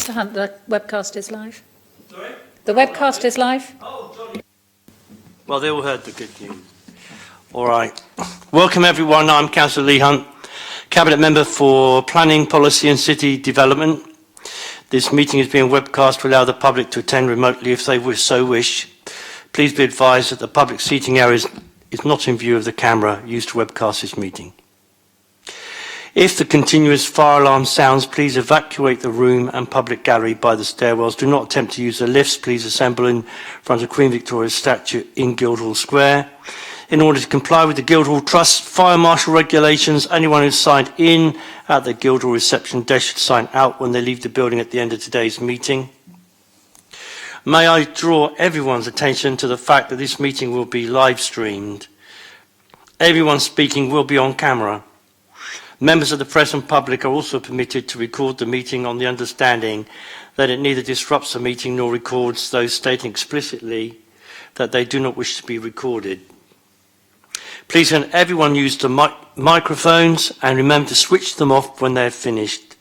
Mr. Hunt, the webcast is live. Sorry? The webcast is live. Oh, sorry. Well, they all heard the good news. All right. Welcome, everyone. I'm Councillor Lee Hunt, Cabinet Member for Planning, Policy and City Development. This meeting is being webcast to allow the public to attend remotely if they so wish. Please be advised that the public seating area is not in view of the camera used to webcast this meeting. If the continuous fire alarm sounds, please evacuate the room and public gallery by the stairwells. Do not attempt to use the lifts. Please assemble in front of Queen Victoria's statue in Guildhall Square. In order to comply with the Guildhall Trust fire marshal regulations, anyone who's signed in at the Guildhall reception desk should sign out when they leave the building at the end of today's meeting. May I draw everyone's attention to the fact that this meeting will be live streamed. Everyone speaking will be on camera. Members of the press and public are also permitted to record the meeting on the understanding that it neither disrupts the meeting nor records those stating explicitly that they do not wish to be recorded. Please can everyone use the microphones and remember to switch them off when they're finished.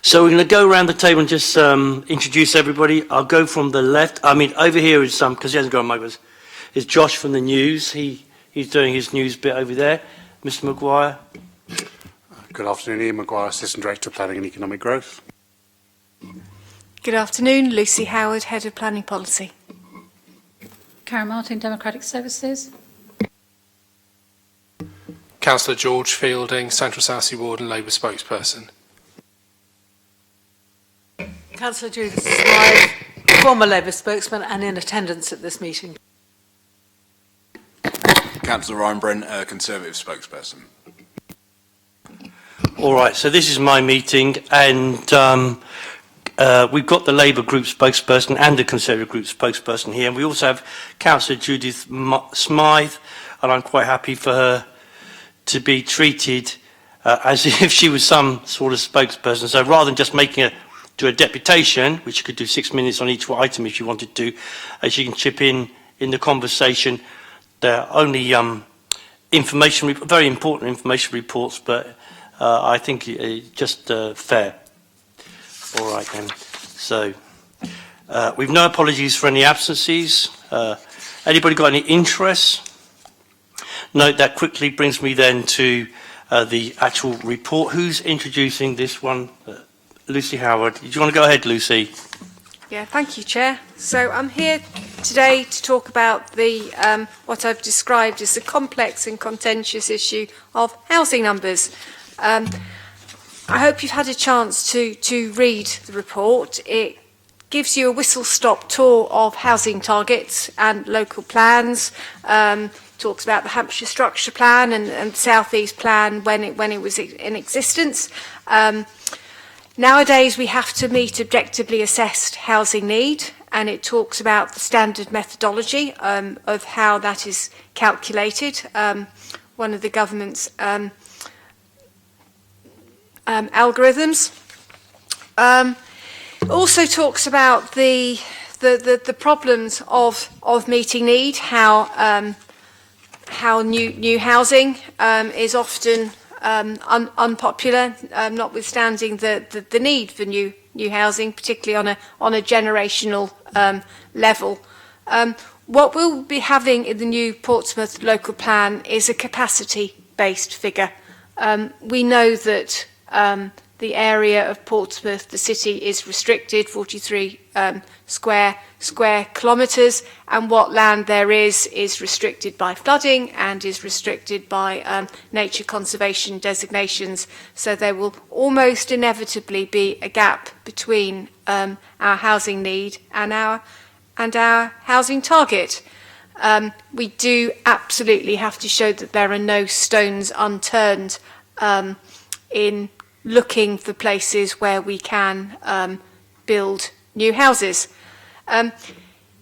So we're going to go around the table and just introduce everybody. I'll go from the left. Over here is because he hasn't got a microphone, is Josh from the news. He's doing his news bit over there. Mr. Maguire. Good afternoon, Ian Maguire, Assistant Director of Planning and Economic Growth. Good afternoon, Lucy Howard, Head of Planning Policy. Karen Martin, Democratic Services. Councillor George Fielding, Central Southsea Ward and Labour spokesperson. Councillor Judith Smythe, former Labour spokesman and in attendance at this meeting. Councillor Ryan Brent, Conservative spokesperson. All right, so this is my meeting, and we've got the Labour Group spokesperson and the Conservative Group spokesperson here, and we also have Councillor Judith Smythe, and I'm quite happy for her to be treated as if she was some sort of spokesperson. So rather than just do a deputation, which you could do 6 minutes on each item if you wanted to, she can chip in the conversation. They're only very important information reports, but I think just fair. All right then. So we've no apologies for any absences. Anybody got any interest? No, that quickly brings me then to the actual report. Who's introducing this one? Lucy Howard. Do you want to go ahead, Lucy? Yeah, thank you, Chair. So I'm here today to talk about the what I've described as the complex and contentious issue of housing numbers. I hope you've had a chance to read the report. It gives you a whistle-stop tour of housing targets and local plans. Talks about the Hampshire Structure Plan and South East Plan when it was in existence. Nowadays, we have to meet objectively assessed housing need, and it talks about the standard methodology of how that is calculated. One of the government's algorithms. Also talks about the problems of meeting need, how new housing is often unpopular, notwithstanding the need for new housing, particularly on a generational level. What we'll be having in the new Portsmouth local plan is a capacity-based figure. We know that the area of Portsmouth, the city, is restricted, 43 square kilometres, and what land there is restricted by flooding and is restricted by nature conservation designations. So there will almost inevitably be a gap between our housing need and our housing target. We do absolutely have to show that there are no stones unturned in looking for places where we can build new houses.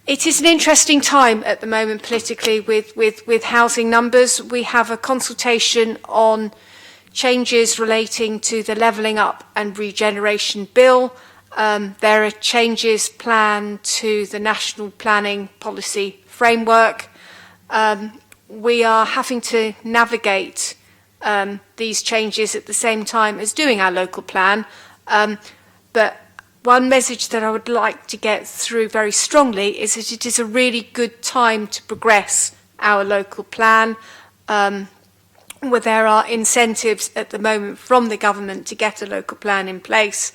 It is an interesting time at the moment politically with housing numbers. We have a consultation on changes relating to the Levelling Up and Regeneration Bill. There are changes planned to the National Planning Policy Framework. We are having to navigate these changes at the same time as doing our local plan. But one message that I would like to get through very strongly is that it is a really good time to progress our local plan, where there are incentives at the moment from the government to get a local plan in place,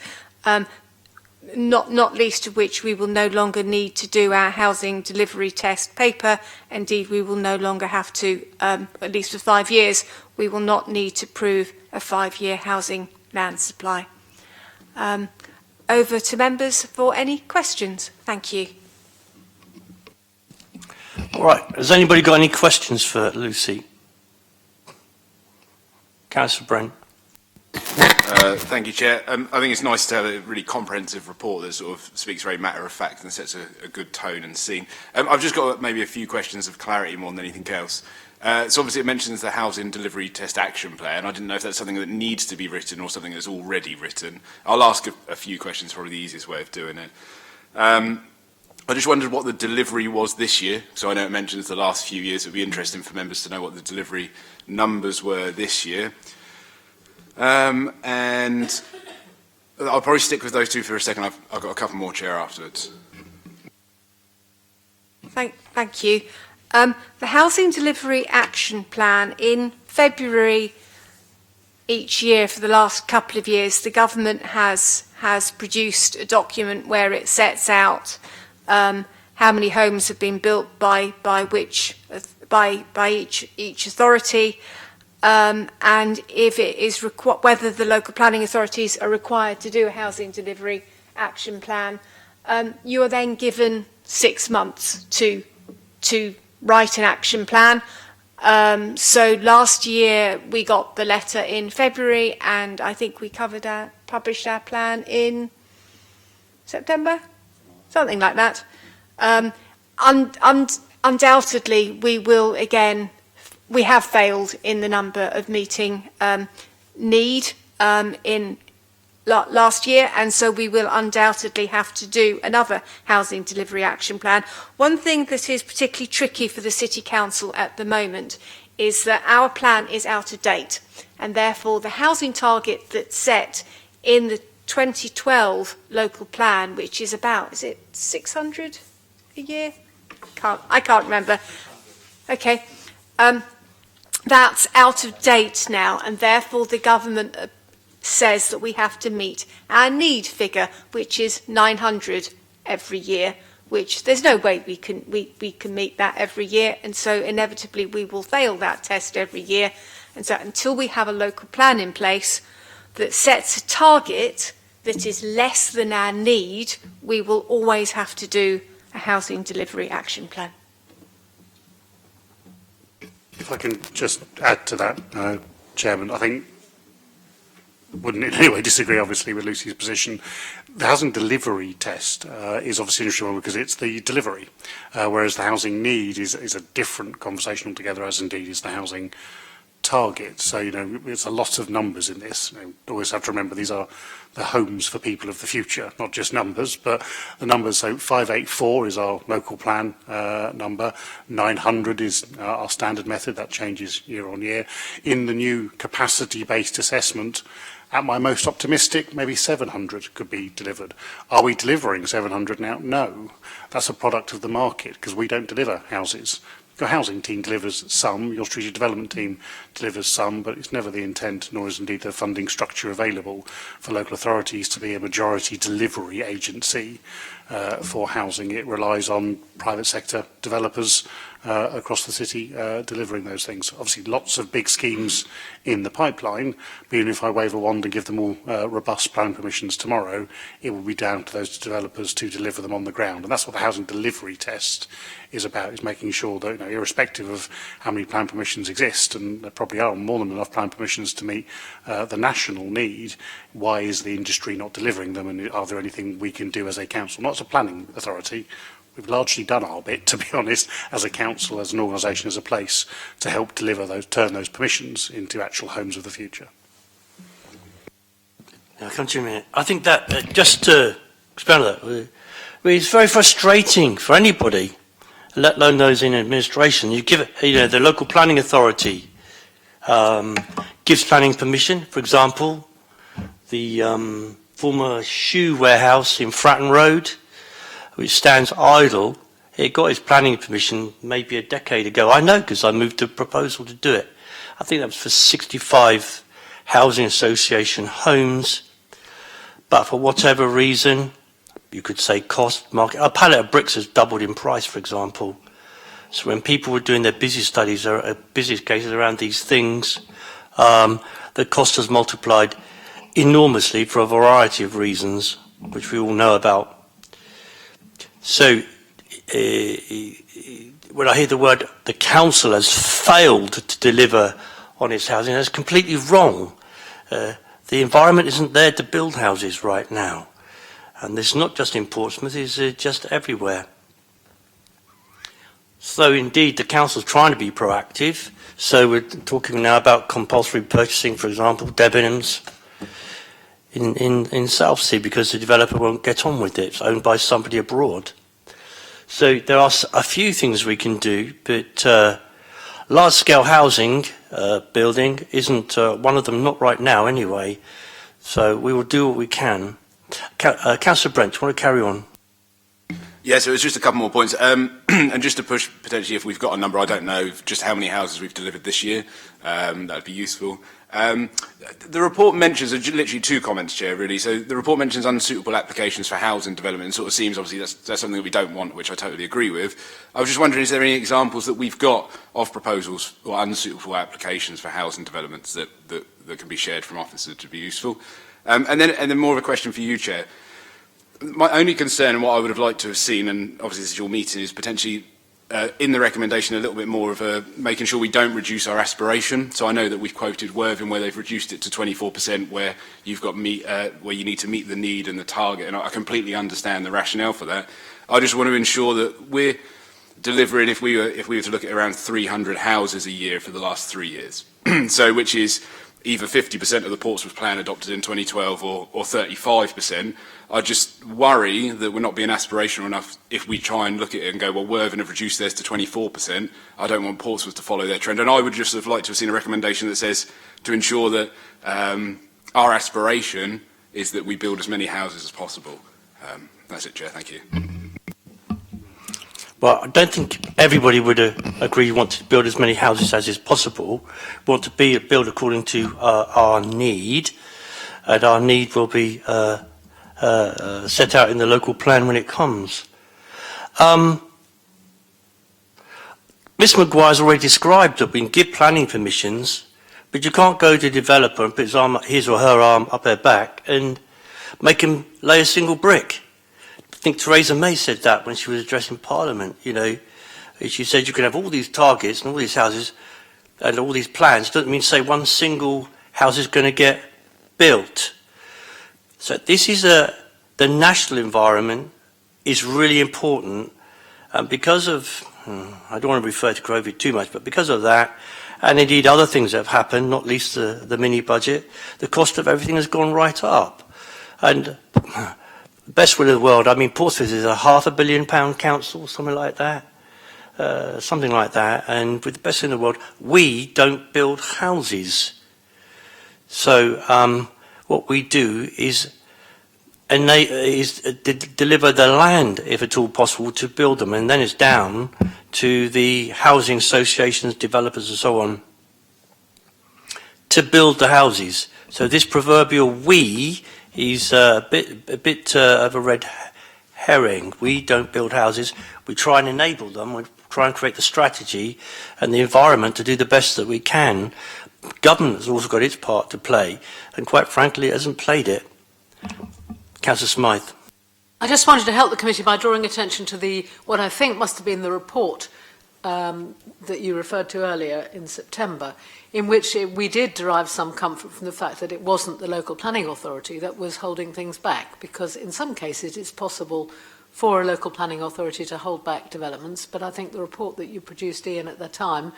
not least of which we will no longer need to do our housing delivery test paper. Indeed, we will no longer have to, at least for 5 years, we will not need to prove a 5-year housing land supply. Over to members for any questions. Thank you. All right. Has anybody got any questions for Lucy? Councillor Brent. Thank you, Chair. I think it's nice to have a really comprehensive report that sort of speaks very matter of fact and sets a good tone and scene. I've just got maybe a few questions of clarity more than anything else. So obviously it mentions the Housing Delivery Test Action Plan. I didn't know if that's something that needs to be written or something that's already written. I'll ask a few questions, probably the easiest way of doing it. I just wondered what the delivery was this year. So I know it mentions the last few years. It would be interesting for members to know what the delivery numbers were this year. And I'll probably stick with those two for a second. I've got a couple more, Chair, afterwards. Thank you. The Housing Delivery Action Plan, in February each year for the last couple of years, the government has produced a document where it sets out how many homes have been built by each authority, and if it is whether the local planning authorities are required to do a housing delivery action plan. You are then given 6 months to write an action plan. So last year we got the letter in February, and I think we published our plan in September, something like that. Undoubtedly, we have failed in the number of meeting need in last year, and so we will undoubtedly have to do another housing delivery action plan. One thing that is particularly tricky for the City Council at the moment is that our plan is out of date, and therefore the housing target that's set in the 2012 local plan, which is about, is it 600 a year? I can't remember. Okay. That's out of date now, and therefore the government says that we have to meet our need figure, which is 900 every year, which there's no way we can meet that every year, and so inevitably we will fail that test every year. And so until we have a local plan in place that sets a target that is less than our need, we will always have to do a housing delivery action plan. If I can just add to that, Chairman, I think, wouldn't in any way disagree, obviously, with Lucy's position. The housing delivery test is obviously interesting because it's the delivery, whereas the housing need is a different conversation altogether, as indeed is the housing target. So, it's a lot of numbers in this. Always have to remember these are the homes for people of the future, not just numbers, but the numbers. So 584 is our local plan number. 900 is our standard method. That changes year on year. In the new capacity-based assessment, at my most optimistic, maybe 700 could be delivered. Are we delivering 700 now? No. That's a product of the market because we don't deliver houses. Your housing team delivers some, your strategic development team delivers some, but it's never the intent, nor is indeed the funding structure available for local authorities to be a majority delivery agency for housing. It relies on private sector developers across the city delivering those things. Obviously, lots of big schemes in the pipeline, but even if I wave a wand and give them all robust planning permissions tomorrow, it will be down to those developers to deliver them on the ground. And that's what the housing delivery test is about, is making sure that, irrespective of how many plan permissions exist, and there probably are more than enough plan permissions to meet the national need, why is the industry not delivering them, and are there anything we can do as a council, not as a planning authority? We've largely done our bit, to be honest, as a council, as an organisation, as a place, to help deliver those, turn those permissions into actual homes of the future. I'll come to you in a minute. I think that, just to expand on that, it's very frustrating for anybody, let alone those in administration. You give it, the local planning authority gives planning permission. For example, the former shoe warehouse in Fratton Road, which stands idle. It got its planning permission maybe a decade ago. I know because I moved a proposal to do it. I think that was for 65 housing association homes. But for whatever reason, you could say cost, market, a pallet of bricks has doubled in price, for example. So when people were doing their business studies or business cases around these things, the cost has multiplied enormously for a variety of reasons, which we all know about. So when I hear the word the council has failed to deliver on its housing, that's completely wrong. The environment isn't there to build houses right now. And this is not just in Portsmouth, it's just everywhere. So indeed, the council's trying to be proactive. So we're talking now about compulsory purchasing, for example, Debenhams in Southsea, because the developer won't get on with it. It's owned by somebody abroad. So there are a few things we can do, but large-scale housing building isn't one of them, not right now anyway. So we will do what we can. Councillor Brent, do you want to carry on? Yeah, so it's just a couple more points. And just to push, potentially, if we've got a number, I don't know, just how many houses we've delivered this year. That would be useful. The report mentions, literally two comments, Chair, really. So the report mentions unsuitable applications for housing development. It sort of seems, obviously, that's something that we don't want, which I totally agree with. I was just wondering, is there any examples that we've got of proposals or unsuitable applications for housing developments that can be shared from officers to be useful? And then more of a question for you, Chair. My only concern and what I would have liked to have seen, and obviously this is your meeting, is potentially in the recommendation a little bit more of making sure we don't reduce our aspiration. So I know that we've quoted Worthing where they've reduced it to 24%, where you've got where you need to meet the need and the target, and I completely understand the rationale for that. I just want to ensure that we're delivering, if we were to look at around 300 houses a year for the last 3 years, so which is either 50% of the Portsmouth plan adopted in 2012 or 35%. I just worry that we're not being aspirational enough if we try and look at it and go, well, Worthing have reduced theirs to 24%. I don't want Portsmouth to follow their trend. And I would just have liked to have seen a recommendation that says to ensure that our aspiration is that we build as many houses as possible. That's it, Chair. Thank you. Well, I don't think everybody would agree you want to build as many houses as is possible. We want to build according to our need, and our need will be set out in the local plan when it comes. Ms Maguire's already described that we can give planning permissions, but you can't go to a developer and put his or her arm up their back and make him lay a single brick. I think Theresa May said that when she was addressing Parliament. You know, she said you can have all these targets and all these houses and all these plans. Doesn't mean say one single house is going to get built. So this is the national environment is really important, and because of I don't want to refer to COVID too much, but because of that, and indeed other things that have happened, not least the mini budget, the cost of everything has gone right up. And best will of the world, I mean, Portsmouth is a £500 million council, something like that. And with the best in the world, we don't build houses. So what we do is deliver the land, if at all possible, to build them. And then it's down to the housing associations, developers and so on, to build the houses. So this proverbial we is a bit of a red herring. We don't build houses. We try and enable them. We try and create the strategy and the environment to do the best that we can. Government has also got its part to play, and quite frankly, it hasn't played it. Councillor Smythe. I just wanted to help the committee by drawing attention to what I think must have been the report that you referred to earlier in September, in which we did derive some comfort from the fact that it wasn't the local planning authority that was holding things back, because in some cases it's possible for a local planning authority to hold back developments, but I think the report that you produced, Ian, at the time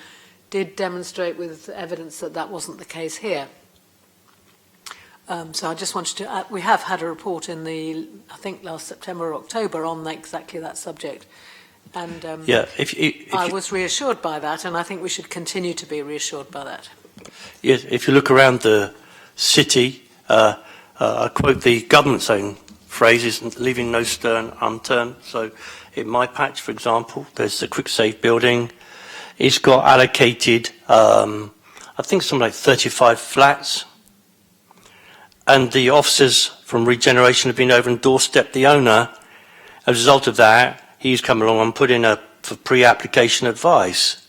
did demonstrate with evidence that that wasn't the case here. So I just wanted to, we have had a report in I think last September or October on exactly that subject. And yeah, I was reassured by that, and I think we should continue to be reassured by that. Yes, if you look around the city, I quote the government's own phrases, leaving no stone unturned. So in my patch, for example, there's the quick save building. It's got allocated, I think something like 35 flats. And the officers from Regeneration have been over and doorstepped the owner. As a result of that, he's come along and put in for pre-application advice.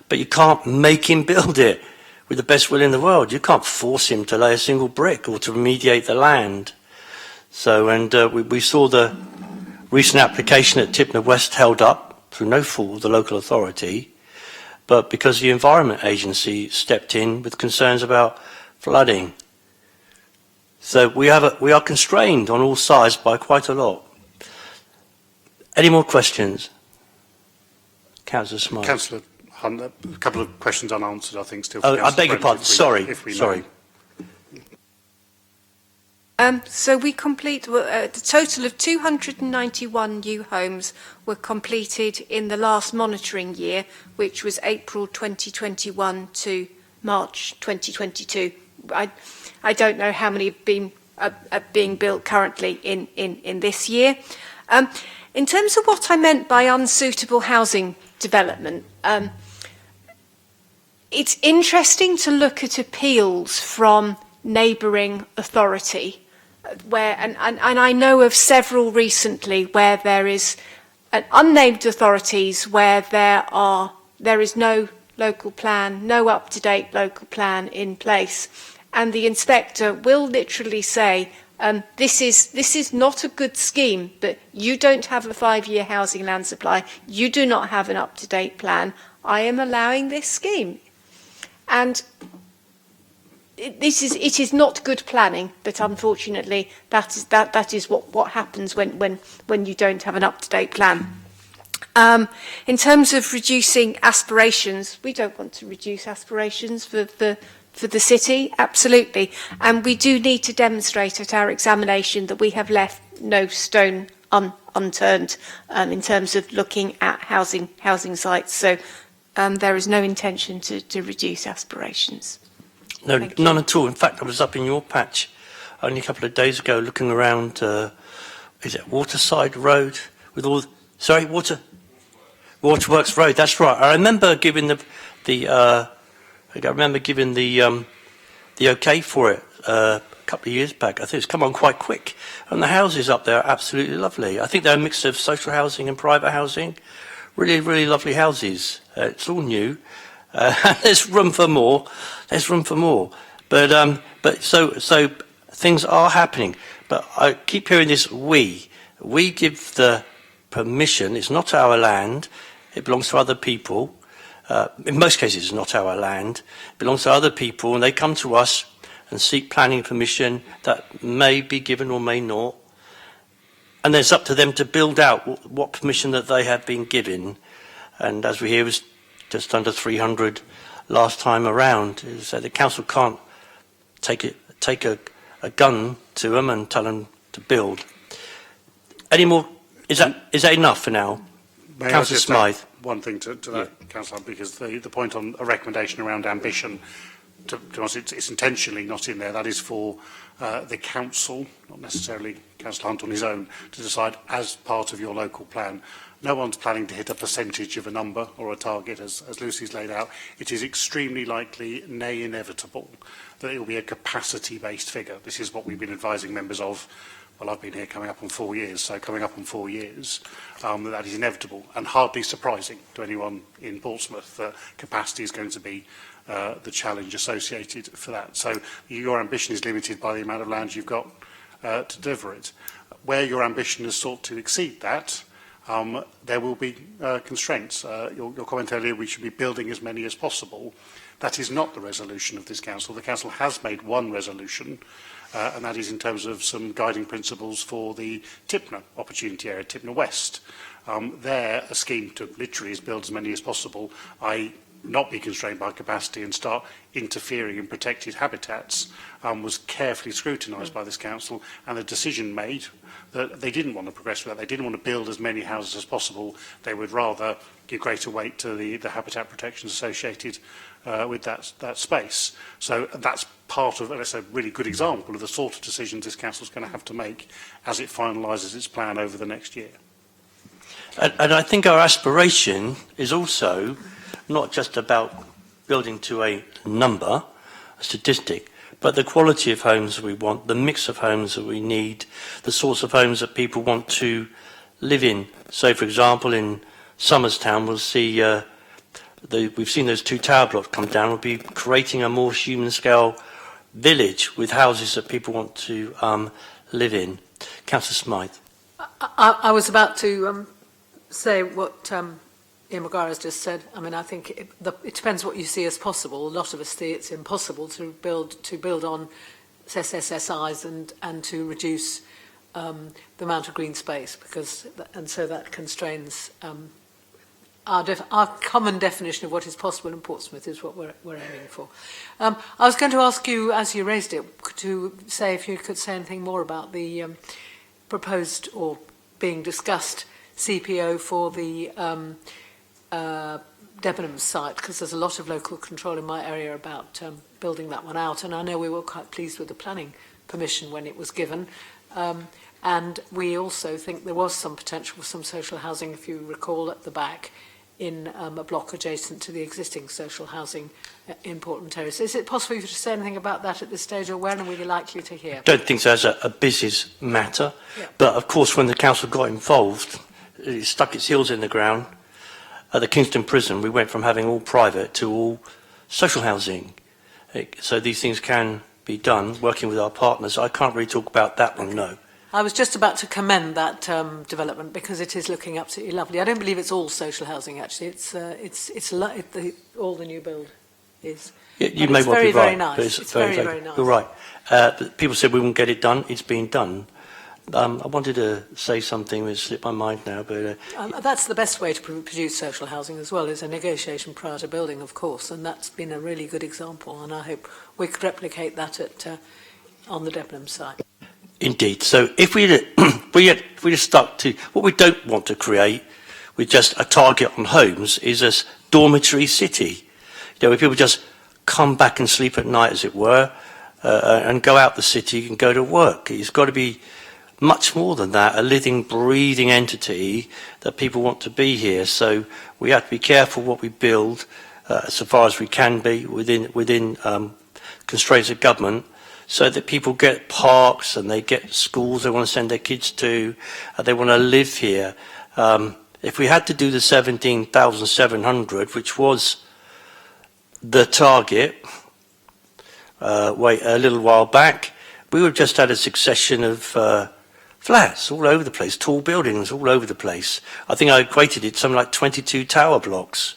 But you can't make him build it with the best will in the world. You can't force him to lay a single brick or to remediate the land. So, and we saw the recent application at Tipner West held up through no fault of the local authority, but because the Environment Agency stepped in with concerns about flooding. So we are constrained on all sides by quite a lot. Any more questions? Councillor Smythe. Councillor Hunt, a couple of questions unanswered, I think, still. Oh, I beg your pardon. Sorry. Sorry. So we complete, the total of 291 new homes were completed in the last monitoring year, which was April 2021 to March 2022. I don't know how many have being built currently in this year. In terms of what I meant by unsuitable housing development, it's interesting to look at appeals from neighbouring authority, where and I know of several recently where there is an unnamed authorities where there is no local plan, no up-to-date local plan in place, and the inspector will literally say, this is not a good scheme, but you don't have a 5-year housing land supply, you do not have an up-to-date plan, I am allowing this scheme. And it is not good planning, but unfortunately that is what happens when you don't have an up-to-date plan. In terms of reducing aspirations, we don't want to reduce aspirations for the city, absolutely. And we do need to demonstrate at our examination that we have left no stone unturned in terms of looking at housing sites. So there is no intention to reduce aspirations. No, none at all. In fact, I was up in your patch only a couple of days ago looking around, is it Waterside Road with all, sorry, Waterworks Road, that's right. I remember giving the okay for it a couple of years back. I think it's come on quite quick. And the houses up there are absolutely lovely. I think they're a mix of social housing and private housing. Really, really lovely houses. It's all new. There's room for more. There's room for more. But so things are happening. But I keep hearing this we give the permission. It's not our land. It belongs to other people. In most cases, it's not our land. It belongs to other people, and they come to us and seek planning permission that may be given or may not. And it's up to them to build out what permission that they have been given. And as we hear, it was just under 300 last time around. So the council can't take a gun to them and tell them to build. Any more? Is that enough for now? Councillor Smythe. One thing to that, Councillor, because the point on a recommendation around ambition, to be honest, it's intentionally not in there. That is for the council, not necessarily Councillor Hunt on his own, to decide as part of your local plan. No one's planning to hit a percentage of a number or a target, as Lucy's laid out. It is extremely likely, nay inevitable, that it will be a capacity-based figure. This is what we've been advising members of. Well, I've been here coming up on 4 years, so coming up on 4 years, that is inevitable and hardly surprising to anyone in Portsmouth that capacity is going to be the challenge associated for that. So your ambition is limited by the amount of land you've got to deliver it. Where your ambition is sought to exceed that, there will be constraints. Your comment earlier, we should be building as many as possible. That is not the resolution of this council. The council has made one resolution, and that is in terms of some guiding principles for the Tipner opportunity area, Tipner West. There, a scheme to literally is build as many as possible. I not be constrained by capacity and start interfering in protected habitats was carefully scrutinised by this council, and the decision made that they didn't want to progress with that. They didn't want to build as many houses as possible. They would rather give greater weight to the habitat protections associated with that space. So that's part of, that's a really good example of the sort of decisions this council is going to have to make as it finalises its plan over the next year. And I think our aspiration is also not just about building to a number, a statistic, but the quality of homes we want, the mix of homes that we need, the sorts of homes that people want to live in. So, for example, in Somerstown, we'll see, we've seen those 2 tower blocks come down. We'll be creating a more human-scale village with houses that people want to live in. Councillor Smythe. I was about to say what Ian McGuire has just said. I mean, I think it depends what you see as possible. A lot of us see it's impossible to build on SSSIs and to reduce the amount of green space, so that constrains our common definition of what is possible in Portsmouth is what we're aiming for. I was going to ask you, as you raised it, to say if you could say anything more about the proposed or being discussed CPO for the Debenham site, because there's a lot of local control in my area about building that one out, and I know we were quite pleased with the planning permission when it was given, and we also think there was some potential for some social housing, if you recall, at the back in a block adjacent to the existing social housing in Portland Terrace. Is it possible for you to say anything about that at this stage, or when are we likely to hear? I don't think so as a business matter, but of course when the council got involved, it stuck its heels in the ground. At the Kingston prison, we went from having all private to all social housing. So these things can be done, working with our partners. I can't really talk about that one, no. I was just about to commend that development because it is looking absolutely lovely. I don't believe it's all social housing, actually. It's all the new build is. Yeah, you may well be right. Very nice. It's very, very nice. You're right. But people said we wouldn't get it done. It's been done. I wanted to say something that slipped my mind now, but... that's the best way to produce social housing as well, is a negotiation prior to building, of course, and that's been a really good example, and I hope we could replicate that on the Debenham site. Indeed. So if we just stuck to... What we don't want to create with just a target on homes is a dormitory city, where people just come back and sleep at night, as it were, and go out the city and go to work. It's got to be much more than that, a living, breathing entity that people want to be here. So we have to be careful what we build, so far as we can be within constraints of government, so that people get parks and they get schools they want to send their kids to, they want to live here. If we had to do the 17,700, which was the target a little while back, we would have just had a succession of flats all over the place, tall buildings all over the place. I think I equated it to something like 22 tower blocks,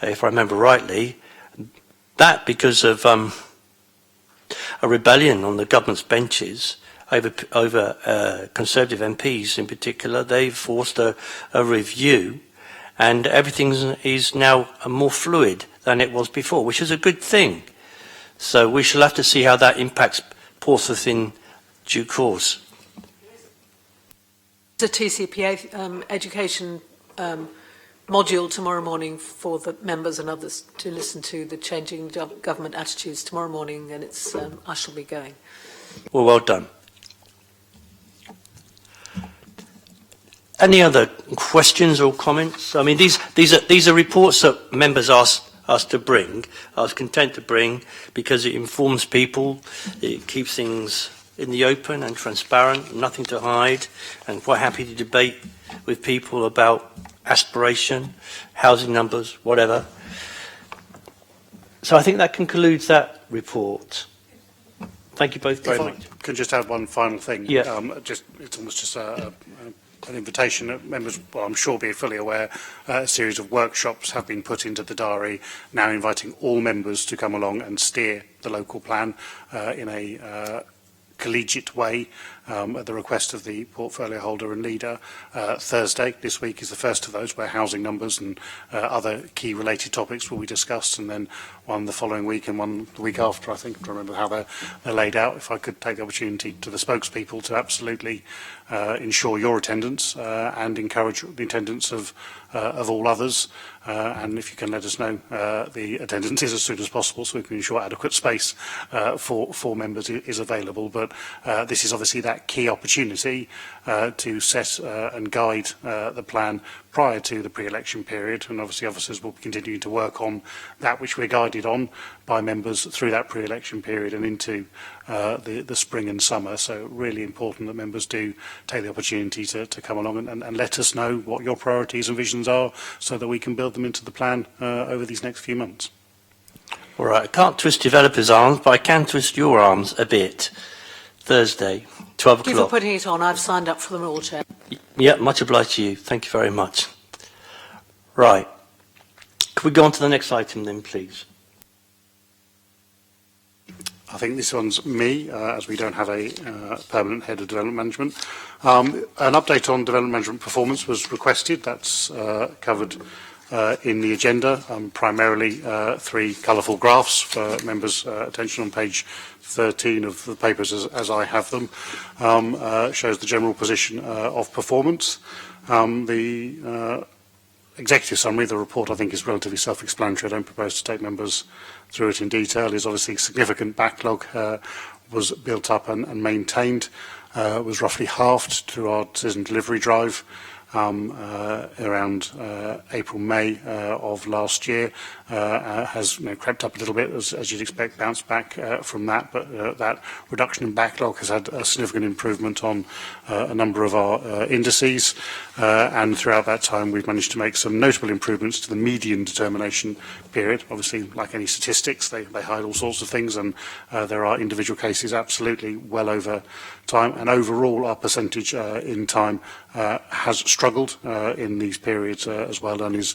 if I remember rightly. That because of a rebellion on the government's benches over Conservative MPs in particular. They've forced a review, and everything is now more fluid than it was before, which is a good thing. So we shall have to see how that impacts Portsmouth in due course. The TCPA education module tomorrow morning for the members and others to listen to the changing government attitudes tomorrow morning, and it's I shall be going. Well done. Any other questions or comments? I mean, these are reports that members asked us to bring. I was content to bring because it informs people, it keeps things in the open and transparent, nothing to hide, and quite happy to debate with people about aspiration, housing numbers, whatever. So I think that concludes that report. Thank you both very much. I can just add one final thing. Yeah. It's almost just an invitation that members, well, I'm sure, be fully aware, a series of workshops have been put into the diary, now inviting all members to come along and steer the local plan in a collegiate way, at the request of the portfolio holder and leader. Thursday this week is the first of those, where housing numbers and other key related topics will be discussed, and then one the following week and one the week after, I think. I'm trying to remember how they're laid out. If I could take the opportunity to the spokespeople to absolutely ensure your attendance and encourage the attendance of all others, and if you can let us know the attendances as soon as possible, so we can ensure adequate space for members is available. But this is obviously that key opportunity to set and guide the plan prior to the pre-election period, and obviously officers will continue to work on that which we're guided on by members through that pre-election period and into the spring and summer. So really important that members do take the opportunity to come along and let us know what your priorities and visions are, so that we can build them into the plan over these next few months. All right, I can't twist developers' arms, but I can twist your arms a bit. Thursday, 12 Thank you for o'clock. putting it on. I've signed up for them all, Chair. Yeah, much obliged to you. Thank you very much. Right. Could we go on to the next item then, please? I think this one's me, as we don't have a permanent head of development management. An update on development management performance was requested. That's covered in the agenda, primarily 3 colourful graphs for members' attention on page 13 of the papers as I have them. Shows the general position of performance. The executive summary, the report, I think is relatively self-explanatory. I don't propose to take members through it in detail. Is obviously significant backlog was built up and maintained, was roughly halved through our decision delivery drive around April, May of last year. Has crept up a little bit, as you'd expect, bounced back from that, but that reduction in backlog has had a significant improvement on a number of our indices, and throughout that time we've managed to make some notable improvements to the median determination period. Obviously, like any statistics, they hide all sorts of things, and there are individual cases absolutely well over time, and overall our percentage in time has struggled in these periods as well, and is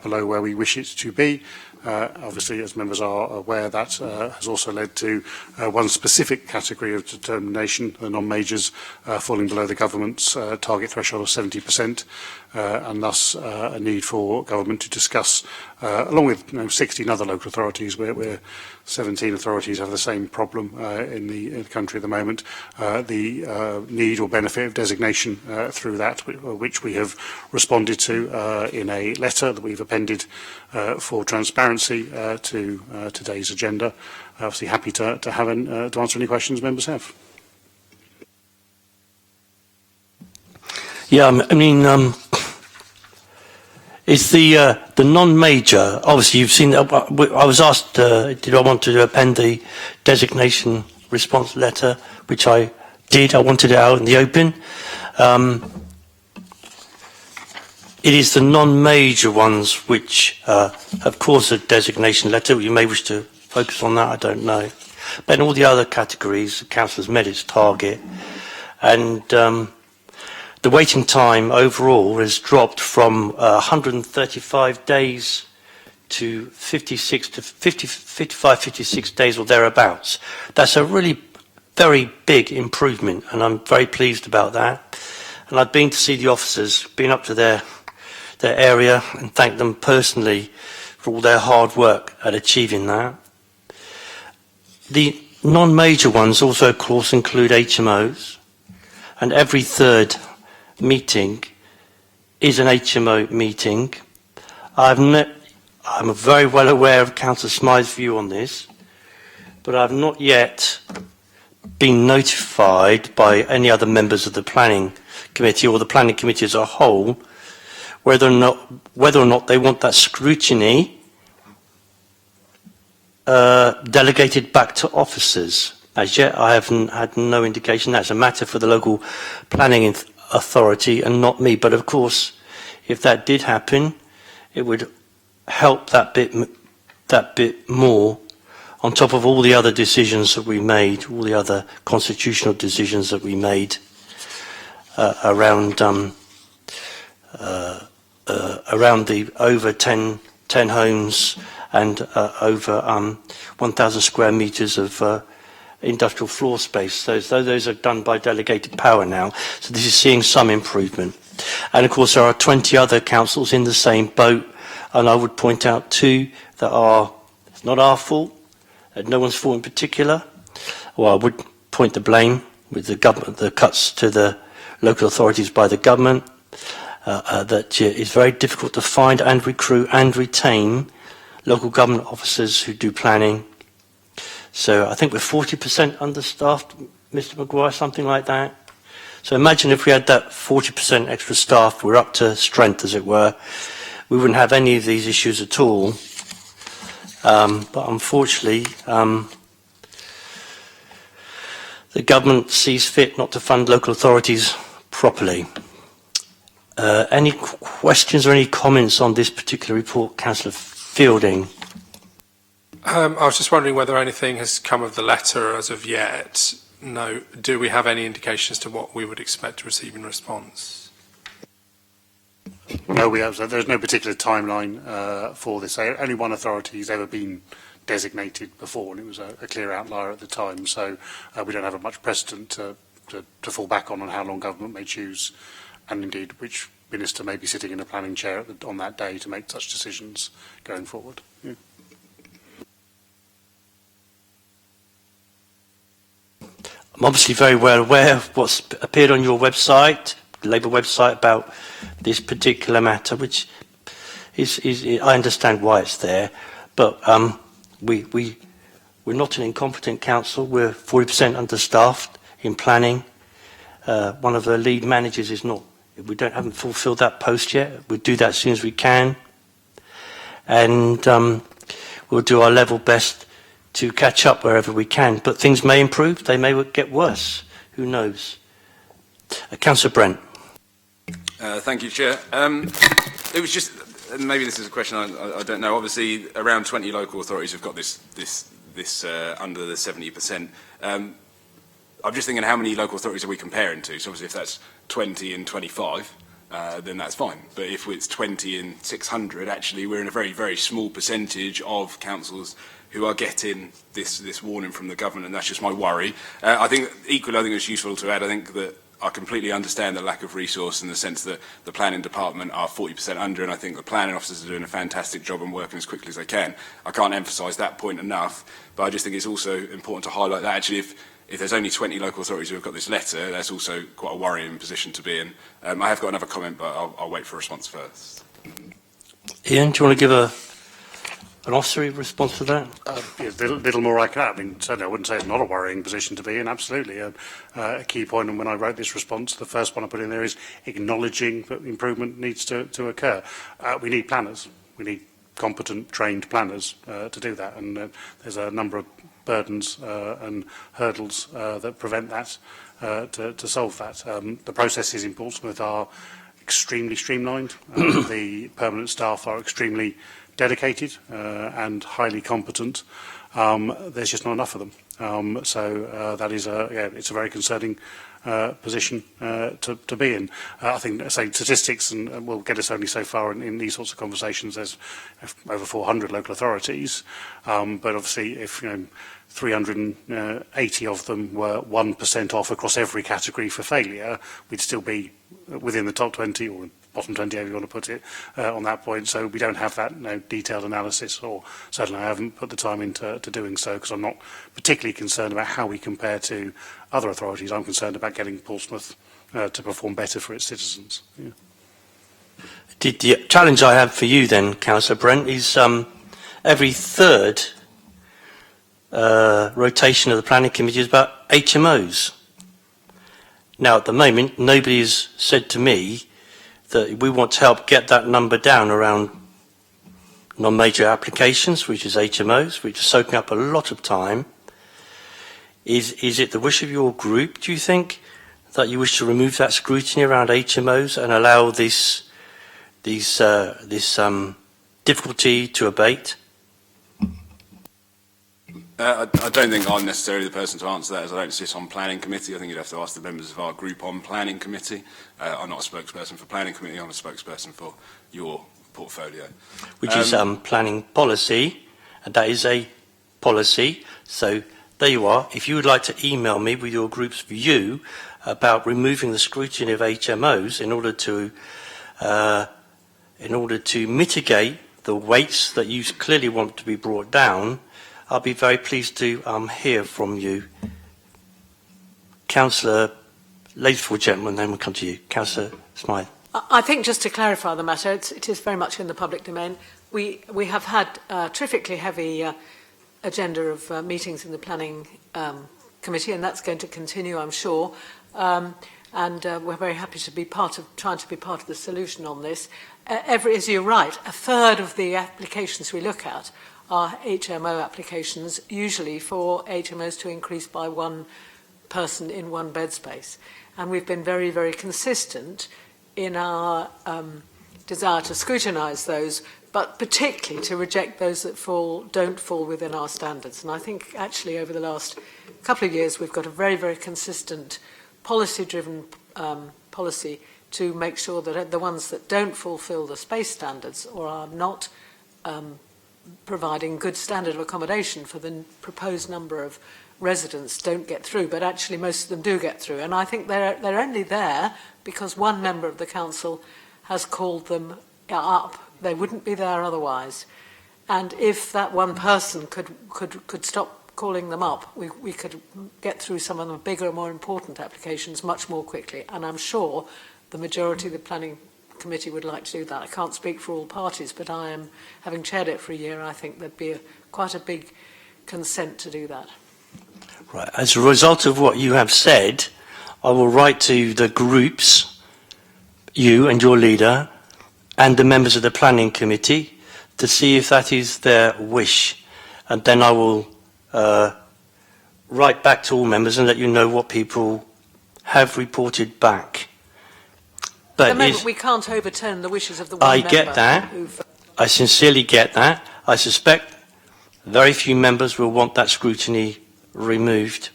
below where we wish it to be. Obviously, as members are aware, that has also led to one specific category of determination, the non-majors, falling below the government's target threshold of 70%, and thus a need for government to discuss, along with 16 other local authorities, where 17 authorities have the same problem in the country at the moment, the need or benefit of designation through that, which we have responded to in a letter that we've appended for transparency to today's agenda. Obviously happy to answer any questions members have. Yeah, I mean, it's the non-major. Obviously, you've seen. I was asked, did I want to append the designation response letter, which I did. I wanted it out in the open. It is the non-major ones which have caused a designation letter. You may wish to focus on that, I don't know. But in all the other categories, the council has met its target. And the waiting time overall has dropped from 135 days to 56 days or thereabouts. That's a really very big improvement, and I'm very pleased about that. And I've been to see the officers, been up to their area, and thank them personally for all their hard work at achieving that. The non-major ones also, of course, include HMOs, and every third meeting is an HMO meeting. I'm very well aware of Councillor Smythe's view on this, but I've not yet been notified by any other members of the planning committee or the planning committee as a whole whether or not they want that scrutiny delegated back to officers. As yet, I haven't had no indication. That's a matter for the local planning authority and not me. But of course, if that did happen, it would help that bit more, on top of all the other decisions that we made, all the other constitutional decisions that we made around the over 10 homes and over 1,000 square metres of industrial floor space. So those are done by delegated power now. So this is seeing some improvement. And of course, there are 20 other councils in the same boat. And I would point out 2 that are, it's not our fault, no one's fault in particular. Well, I would point the blame with the government, the cuts to the local authorities by the government, that it's very difficult to find and recruit and retain local government officers who do planning. So I think we're 40% understaffed, Mr. Maguire, something like that. So imagine if we had that 40% extra staff, we're up to strength, as it were, we wouldn't have any of these issues at all. But unfortunately, the government sees fit not to fund local authorities properly. Any questions or any comments on this particular report, Councillor Fielding? I was just wondering whether anything has come of the letter as of yet. No. Do we have any indications to what we would expect to receive in response? No, we have. So there's no particular timeline for this. Only one authority has ever been designated before, and it was a clear outlier at the time. So we don't have much precedent to fall back on how long government may choose, and indeed which minister may be sitting in a planning chair on that day to make such decisions going forward. Yeah. I'm obviously very well aware of what's appeared on your website, the Labour website, about this particular matter, which is I understand why it's there, but we're not an incompetent council. We're 40% understaffed in planning. One of the lead managers is not. Haven't fulfilled that post yet. We'll do that as soon as we can, and we'll do our level best to catch up wherever we can. But things may improve, they may get worse. Who knows? Councillor Brent. Thank you, Chair. It was just, maybe this is a question I don't know. Obviously, around 20 local authorities have got this under the 70%. I'm just thinking, how many local authorities are we comparing to? So obviously, if that's 20 and 25, then that's fine. But if it's 20 and 600, actually, we're in a very, very small percentage of councils who are getting this warning from the government, and that's just my worry. I think it's useful to add, I think that I completely understand the lack of resource in the sense that the planning department are 40% under, and I think the planning officers are doing a fantastic job and working as quickly as they can. I can't emphasise that point enough, but I just think it's also important to highlight that actually if there's only 20 local authorities who have got this letter, that's also quite a worrying position to be in. I have got another comment, but I'll wait for a response first. Ian, do you want to give an officer response to that? Little more I can add. I mean, certainly I wouldn't say it's not a worrying position to be in, absolutely. A key point, and when I wrote this response, the first one I put in there is acknowledging that improvement needs to occur. We need planners. We need competent, trained planners to do that, and there's a number of burdens and hurdles that prevent that to solve that. The processes in Portsmouth are extremely streamlined. The permanent staff are extremely dedicated and highly competent. There's just not enough of them. So that is it's a very concerning position to be in. I think, say, statistics and will get us only so far in these sorts of conversations. There's over 400 local authorities, but obviously if 380 of them were 1% off across every category for failure, we'd still be within the top 20 or bottom 20, however you want to put it, on that point. So we don't have that detailed analysis, or certainly I haven't put the time into doing so, because I'm not particularly concerned about how we compare to other authorities. I'm concerned about getting Portsmouth to perform better for its citizens. Yeah. The challenge I have for you then, Councillor Brent, is every third rotation of the planning committee is about HMOs. Now, at the moment, nobody has said to me that we want to help get that number down around non-major applications, which is HMOs, which is soaking up a lot of time. Is it the wish of your group, do you think, that you wish to remove that scrutiny around HMOs and allow this difficulty to abate? I don't think I'm necessarily the person to answer that, as I don't sit on planning committee. I think you'd have to ask the members of our group on planning committee. I'm not a spokesperson for planning committee, I'm a spokesperson for your portfolio. Which is planning policy, and that is a policy, so there you are. If you would like to email me with your group's view about removing the scrutiny of HMOs in order to mitigate the weights that you clearly want to be brought down, I'll be very pleased to hear from you. Councillor, ladies for gentlemen, then we'll come to you. Councillor Smythe. I think just to clarify the matter, it is very much in the public domain. We have had a terrifically heavy agenda of meetings in the planning committee, and that's going to continue, I'm sure. We're very happy to be trying to be part of the solution on this. As you're right, a third of the applications we look at are HMO applications, usually for HMOs to increase by one person in one bed space. And we've been very, very consistent in our desire to scrutinise those, but particularly to reject those that don't fall within our standards. And I think actually over the last couple of years we've got a very, very consistent policy-driven policy to make sure that the ones that don't fulfil the space standards or are not providing good standard of accommodation for the proposed number of residents don't get through, but actually most of them do get through. And I think they're only there because one member of the council has called them up. They wouldn't be there otherwise. And if that one person could stop calling them up, we could get through some of the bigger, more important applications much more quickly. And I'm sure the majority of the planning committee would like to do that. I can't speak for all parties, but I am, having chaired it for a year, I think there'd be quite a big consent to do that. Right. As a result of what you have said, I will write to the groups, you and your leader, and the members of the planning committee to see if that is their wish. And then I will write back to all members and let you know what people have reported back. But at the moment, we can't overturn the wishes of the one member. I get that. I sincerely get that. I suspect very few members will want that scrutiny removed.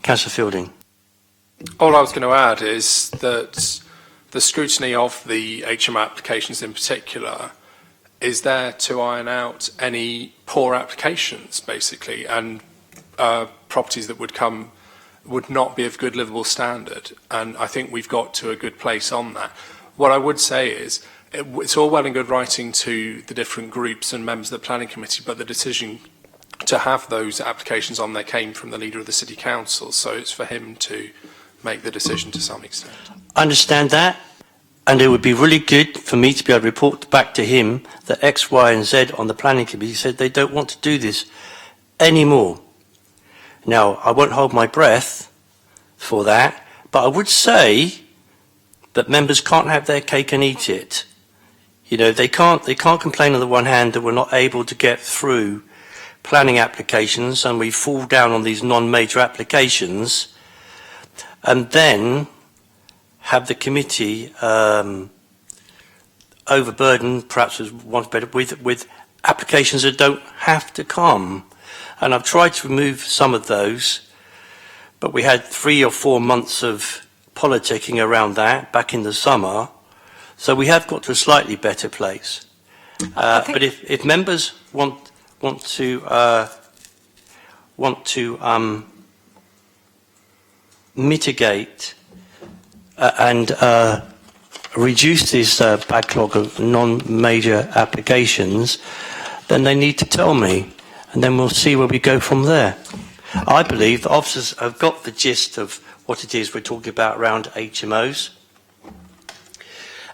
Councillor Fielding. All I was going to add is that the scrutiny of the HMO applications in particular is there to iron out any poor applications, basically, and properties that would not be of good livable standard. And I think we've got to a good place on that. What I would say is, it's all well and good writing to the different groups and members of the planning committee, but the decision to have those applications on there came from the leader of the city council, so it's for him to make the decision to some extent. I understand that, and it would be really good for me to be able to report back to him that X, Y and Z on the planning committee said they don't want to do this anymore. Now, I won't hold my breath for that, but I would say that members can't have their cake and eat it. You know, they can't complain on the one hand that we're not able to get through planning applications and we fall down on these non-major applications, and then have the committee overburdened, perhaps as one's better, with applications that don't have to come. And I've tried to remove some of those, but we had 3 or 4 months of politicking around that back in the summer, so we have got to a slightly better place. But if members want to mitigate and reduce this backlog of non-major applications, then they need to tell me, and then we'll see where we go from there. I believe the officers have got the gist of what it is we're talking about around HMOs,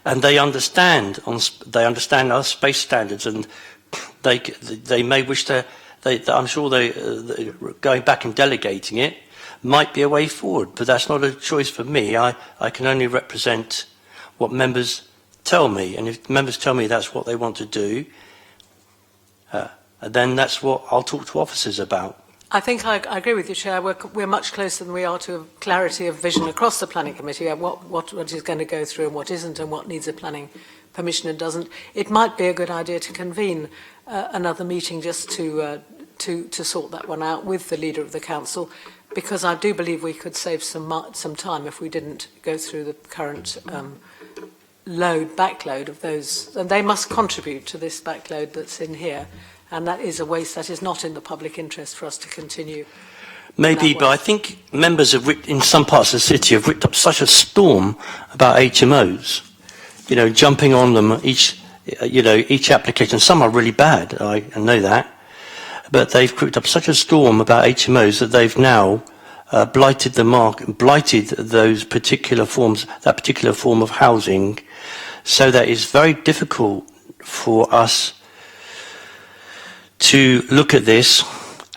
and they understand our space standards, and they may wish to. I'm sure going back and delegating it might be a way forward, but that's not a choice for me. I can only represent what members tell me, and if members tell me that's what they want to do, then that's what I'll talk to officers about. I think I agree with you, Chair. We're much closer than we are to a clarity of vision across the planning committee of what is going to go through and what isn't, and what needs a planning permission and doesn't. It might be a good idea to convene another meeting just to sort that one out with the leader of the council, because I do believe we could save some time if we didn't go through the current backload of those, and they must contribute to this backload that's in here. and that is a waste that is not in the public interest for us to continue. Maybe, but I think members in some parts of the city have whipped up such a storm about HMOs, jumping on them each application. Some are really bad, I know that, but they've whipped up such a storm about HMOs that they've now blighted the market, blighted those particular forms, that particular form of housing, so that it's very difficult for us to look at this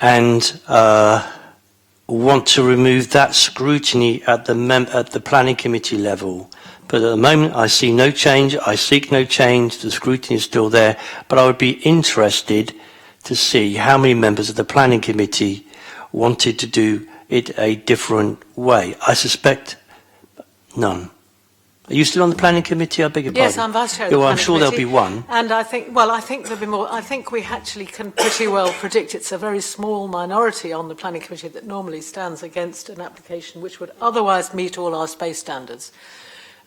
and want to remove that scrutiny at the planning committee level. But at the moment, I see no change. I seek no change. The scrutiny is still there. But I would be interested to see how many members of the planning committee wanted to do it a different way. I suspect none. Are you still on the planning committee? I beg your pardon. Yes, I'm vice chair of the I'm planning sure committee. there'll be one. And I think there'll be more. I think we actually can pretty well predict it's a very small minority on the planning committee that normally stands against an application which would otherwise meet all our space standards.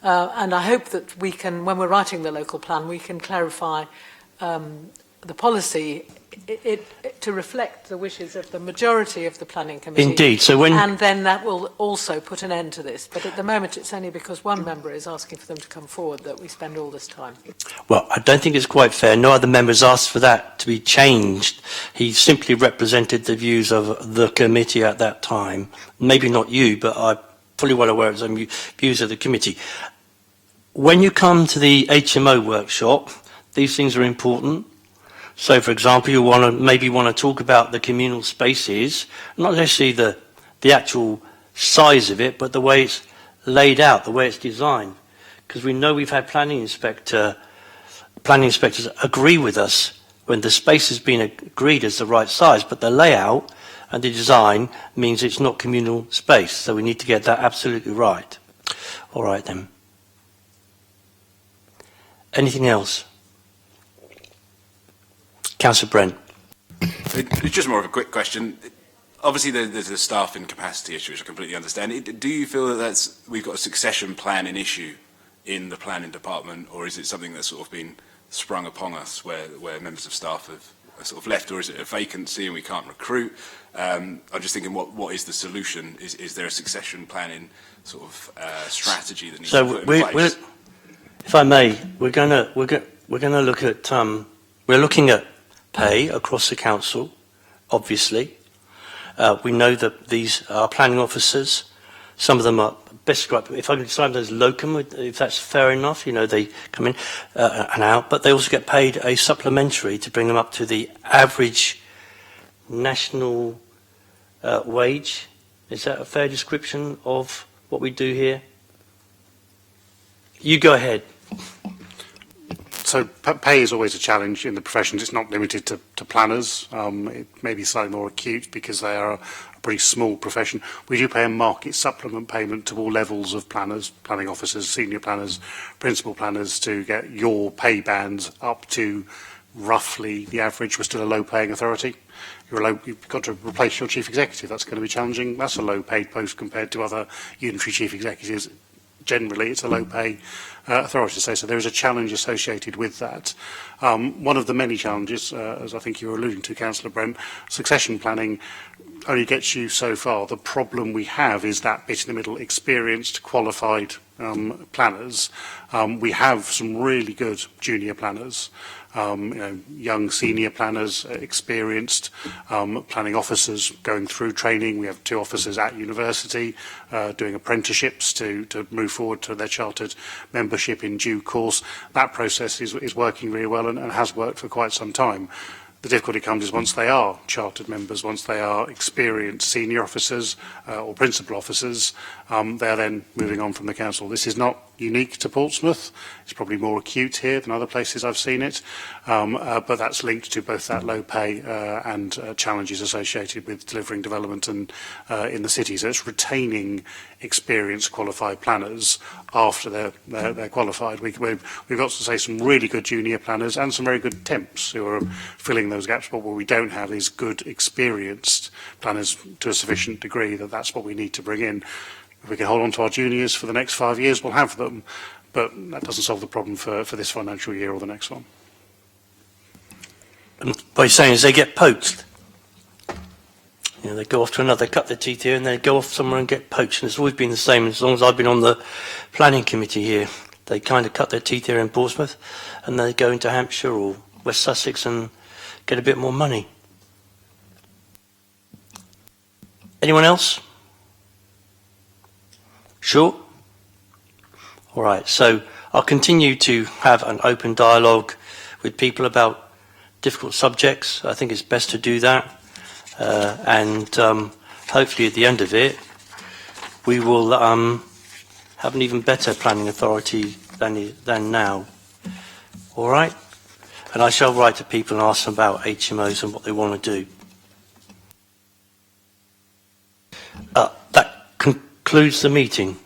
And I hope that we can, when we're writing the local plan, we can clarify the policy to reflect the wishes of the majority of the planning committee. Indeed. And then that will also put an end to this. But at the moment, it's only because one member is asking for them to come forward that we spend all this time. Well, I don't think it's quite fair. No other members asked for that to be changed. He simply represented the views of the committee at that time. Maybe not you, but I'm fully well aware of the views of the committee. When you come to the HMO workshop, these things are important. So, for example, you maybe want to talk about the communal spaces, not necessarily the actual size of it, but the way it's laid out, the way it's designed. Because we know we've had planning inspectors agree with us when the space has been agreed as the right size, but the layout and the design means it's not communal space. So we need to get that absolutely right. All right then. Anything else? Councillor Brent. It's just more of a quick question. Obviously, there's a staffing capacity issue, which I completely understand. Do you feel that we've got a succession planning issue in the planning department, or is it something that's sort of been sprung upon us where members of staff have sort of left, or is it a vacancy and we can't recruit? I'm just thinking, what is the solution? Is there a succession planning sort of strategy that needs to be put in place? If I may, we're going to look at we're looking at pay across the council, obviously. We know that these are planning officers. Some of them are best described, if I can describe them as locum, if that's fair enough, they come in and out, but they also get paid a supplementary to bring them up to the average national wage. Is that a fair description of what we do here? You go ahead. So pay is always a challenge in the professions. It's not limited to planners. It may be slightly more acute because they are a pretty small profession. We do pay a market supplement payment to all levels of planners, planning officers, senior planners, principal planners, to get your pay bands up to roughly the average. We're still a low-paying authority. You've got to replace your chief executive. That's going to be challenging. That's a low-paid post compared to other unitary chief executives. Generally, it's a low-pay authority. So there is a challenge associated with that. One of the many challenges, as I think you were alluding to, Councillor Brent, succession planning only gets you so far. The problem we have is that bit in the middle, experienced, qualified planners. We have some really good junior planners. Young senior planners, experienced planning officers going through training. We have 2 officers at university doing apprenticeships to move forward to their chartered membership in due course. That process is working really well and has worked for quite some time. The difficulty comes is once they are chartered members, once they are experienced senior officers or principal officers, they are then moving on from the council. This is not unique to Portsmouth. It's probably more acute here than other places I've seen it, but that's linked to both that low pay and challenges associated with delivering development and in the city. So it's retaining experienced qualified planners after they're qualified. We've got to say some really good junior planners and some very good temps who are filling those gaps, but what we don't have is good experienced planners to a sufficient degree that's what we need to bring in. If we can hold on to our juniors for the next 5 years, we'll have them, but that doesn't solve the problem for this financial year or the next one. And what he's saying is they get poached. You know, they go off to another, cut their teeth here, and they go off somewhere and get poached. And it's always been the same as long as I've been on the planning committee here. They kind of cut their teeth here in Portsmouth, and they go into Hampshire or West Sussex and get a bit more money. Anyone else? Sure? All right, so I'll continue to have an open dialogue with people about difficult subjects. I think it's best to do that. And hopefully at the end of it, we will have an even better planning authority than now. All right? And I shall write to people and ask them about HMOs and what they want to do. That concludes the meeting.